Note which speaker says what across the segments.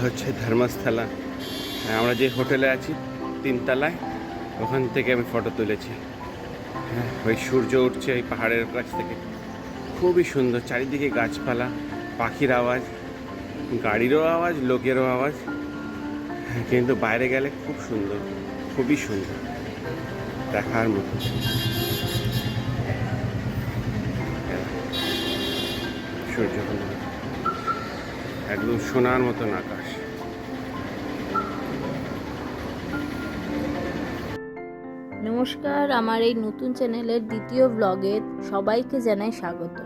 Speaker 1: হচ্ছে ধর্মস্থলা। আমরা যে হোটেলে আছি 3 তলায়, ওখান থেকে আমি ফটো তুলেছি। হ্যাঁ, ওই সূর্য উঠছে ওই পাহাড়ের কাছ থেকে, খুবই সুন্দর। চারিদিকে গাছপালা, পাখির আওয়াজ, গাড়িরও আওয়াজ, লোকেরও আওয়াজ। হ্যাঁ, কিন্তু বাইরে গেলে খুব সুন্দর, খুবই সুন্দর, দেখার মতো। সূর্য একদম সোনার মতন আকাশ।
Speaker 2: নমস্কার, আমার এই নতুন চ্যানেলের দ্বিতীয় ব্লগে সবাইকে জানাই স্বাগত।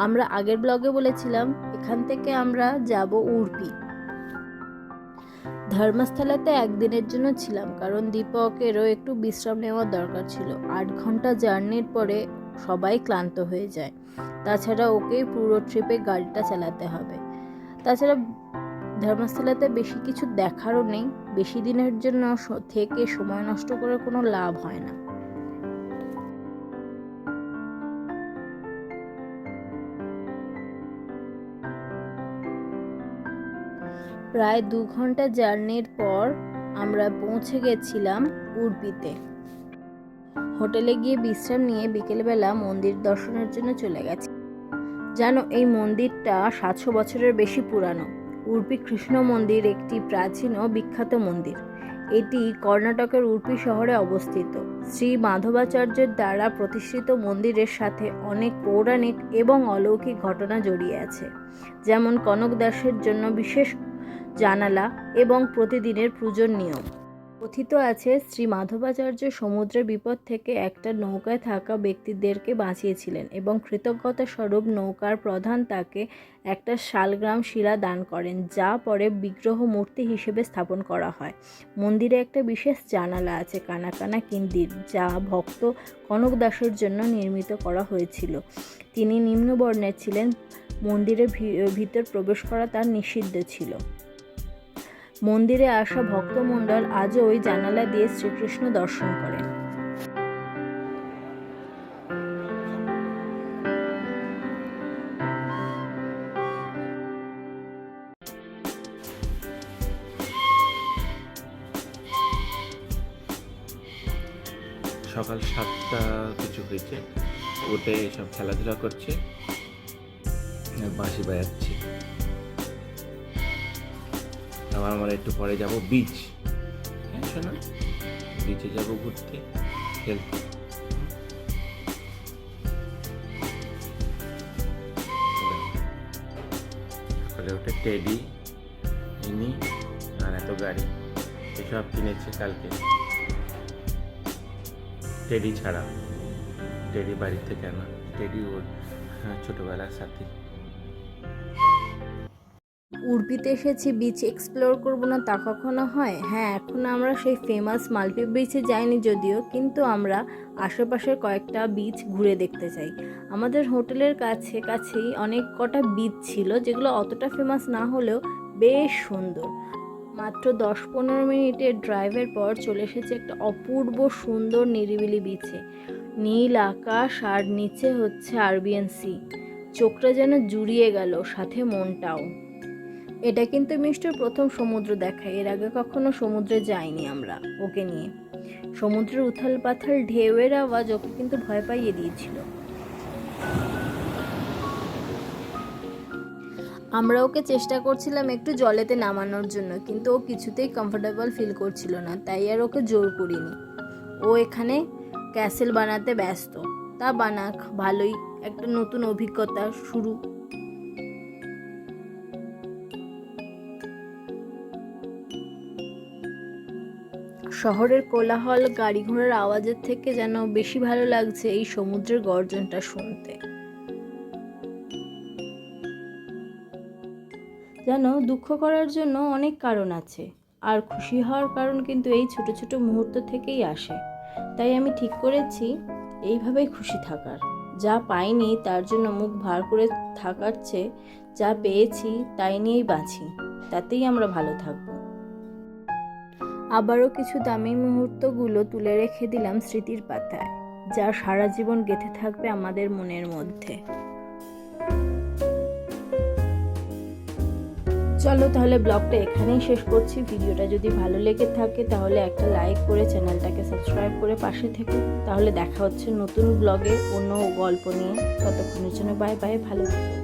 Speaker 2: আমরা আগের ব্লগে বলেছিলাম এখান থেকে আমরা যাব উড়ুপি। ধর্মস্থলাতে একদিনের জন্য ছিলাম, কারণ দীপকেরও একটু বিশ্রাম নেওয়ার দরকার ছিল। 8 ঘন্টা জার্নির পরে সবাই ক্লান্ত হয়ে যায়, তাছাড়া ওকেই পুরো ট্রিপে গাড়িটা চালাতে হবে। তাছাড়া ধর্মস্থলাতে বেশি কিছু দেখারও নেই, বেশি দিনের জন্য থেকে সময় নষ্ট করে কোনো লাভ হয় না। প্রায় 2 ঘন্টা জার্নির পর আমরা পৌঁছে গেছিলাম উড়ুপিতে। হোটেলে গিয়ে বিশ্রাম নিয়ে বিকেলবেলা মন্দির দর্শনের জন্য চলে গেছি। জানো, এই মন্দিরটা 700 বছরের বেশি পুরানো। উড়ুপি কৃষ্ণ মন্দির একটি প্রাচীন ও বিখ্যাত মন্দির। এটি কর্ণাটকের উড়ুপি শহরে অবস্থিত। শ্রী মাধবাচার্যের দ্বারা প্রতিষ্ঠিত মন্দিরের সাথে অনেক পৌরাণিক এবং অলৌকিক ঘটনা জড়িয়ে আছে, যেমন কনক দাসের জন্য বিশেষ জানালা এবং প্রতিদিনের পূজোর নিয়ম। কথিত আছে শ্রী মাধবাচার্য সমুদ্রের বিপদ থেকে একটা নৌকায় থাকা ব্যক্তিদেরকে বাঁচিয়েছিলেন এবং কৃতজ্ঞতা স্বরূপ নৌকার প্রধান তাকে একটা শালগ্রাম শিলা দান করেন, যা পরে বিগ্রহ মূর্তি হিসেবে স্থাপন করা হয়। মন্দিরে একটা বিশেষ জানালা আছে, কানাকানা কিন্দির, যা ভক্ত কনক দাসের জন্য নির্মিত করা হয়েছিল। তিনি নিম্নবর্ণের ছিলেন, মন্দিরের ভিতর প্রবেশ করা তার নিষিদ্ধ ছিল। মন্দিরে আসা ভক্তমণ্ডল আজও ওই জানালা দিয়ে শ্রীকৃষ্ণ দর্শন করেন।
Speaker 1: সকাল 7টা কিছু হয়েছে, উঠে সব খেলাধুলা করছে, বাঁশি বাজাচ্ছে। আমরা একটু পরে যাব বিচ। হ্যাঁ শোনা, বিচে যাব ঘুরতে, খেলতে। সকালে উঠে টেডি, ইনি আর এত গাড়ি এসব কিনেছে কালকে। টেডি ছাড়া, টেডি বাড়ি থেকে আনা, টেডি ওর ছোটবেলার সাথী।
Speaker 2: উড়ুপিতে এসেছি, বিচ এক্সপ্লোর করব না তা কখনো হয়? হ্যাঁ, এখন আমরা সেই ফেমাস মাল্পি বিচে যাইনি যদিও, কিন্তু আমরা আশেপাশের কয়েকটা বিচ ঘুরে দেখতে চাই। আমাদের হোটেলের কাছেই অনেক কটা বিচ ছিল, যেগুলো অতটা ফেমাস না হলেও বেশ সুন্দর। মাত্র 10-15 মিনিটের ড্রাইভের পর চলে এসেছে একটা অপূর্ব সুন্দর নিরিবিলি বিচে। নীল আকাশ আর নিচে হচ্ছে আরবিয়ান সি। চোখটা যেন জুড়িয়ে গেল, সাথে মনটাও। এটা কিন্তু মিষ্টির প্রথম সমুদ্র দেখা, এর আগে কখনো সমুদ্রে যাইনি আমরা ওকে নিয়ে। সমুদ্রের উথাল পাথাল ঢেউয়ের আওয়াজ ওকে কিন্তু ভয় পাইয়ে দিয়েছিল। আমরা ওকে চেষ্টা করছিলাম একটু জলেতে নামানোর জন্য, কিন্তু ও কিছুতেই কমফোর্টেবল ফিল করছিল না, তাই আর ওকে জোর করিনি। ও এখানে ক্যাসেল বানাতে ব্যস্ত। তা বানাক, ভালোই একটা নতুন অভিজ্ঞতা শুরু। শহরের কোলাহল, গাড়ি ঘোড়ার আওয়াজের থেকে যেন বেশি ভালো লাগছে এই সমুদ্রের গর্জনটা শুনতে। যেন দুঃখ করার জন্য অনেক কারণ আছে, আর খুশি হওয়ার কারণ কিন্তু এই ছোট ছোট মুহূর্ত থেকেই আসে। তাই আমি ঠিক করেছি এইভাবেই খুশি থাকার। যা পাইনি তার জন্য মুখ ভার করে থাকার চেয়ে যা পেয়েছি তাই নিয়েই বাঁচি, তাতেই আমরা ভালো থাকবো। আবারও কিছু দামি মুহূর্তগুলো তুলে রেখে দিলাম স্মৃতির পাতায়, যা সারা জীবন গেঁথে থাকবে আমাদের মনের মধ্যে। চলো তাহলে ব্লগটা এখানেই শেষ করছি। ভিডিওটা যদি ভালো লেগে থাকে তাহলে একটা লাইক করে চ্যানেলটাকে সাবস্ক্রাইব করে পাশে থেকো। তাহলে দেখা হচ্ছে নতুন ব্লগে অন্য গল্প নিয়ে। ততক্ষণের জন্য বাই বাই, ভালো থেকো।